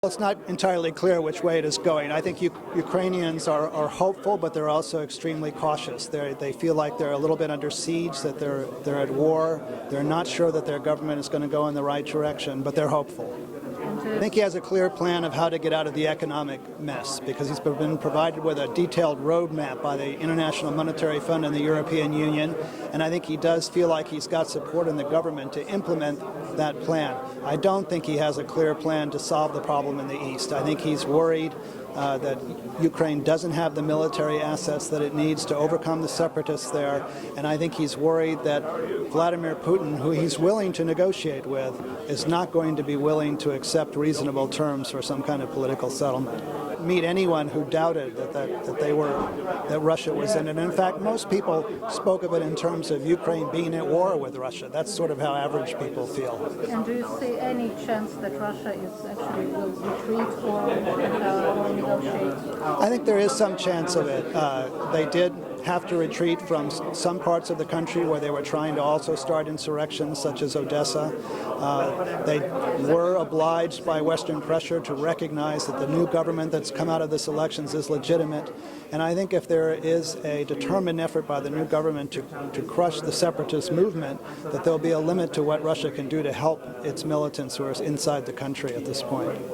It's not entirely clear which way it is going. I think Ukrainians are hopeful, but they're also extremely cautious. They feel like they're a little bit under siege, that they're at war. They're not sure that their government is going to go in the right direction, but they're hopeful. I think he has a clear plan of how to get out of the economic mess, because he's been provided with a detailed roadmap by the International Monetary Fund and the European Union, and I think he does feel like he's got support in the government to implement that plan. I don't think he has a clear plan to solve the problem in the East. I think he's worried that Ukraine doesn't have the military assets that it needs to overcome the separatists there, and I think he's worried that Vladimir Putin, who he's willing to negotiate with, is not going to be willing to accept reasonable terms for some kind of political settlement. Meet anyone who doubted that Russia was in it. And in fact, most people spoke of it in terms of Ukraine being at war with Russia. That's sort of how average people feel. And do you see any chance that Russia is actually will retreat or negotiate? I think there is some chance of it. They did have to retreat from some parts of the country where they were trying to also start insurrections, such as Odessa. They were obliged by Western pressure to recognize that the new government that's come out of this elections is legitimate. And I think if there is a determined effort by the new government to crush the separatist movement, that there'll be a limit to what Russia can do to help its militants who are inside the country at this point.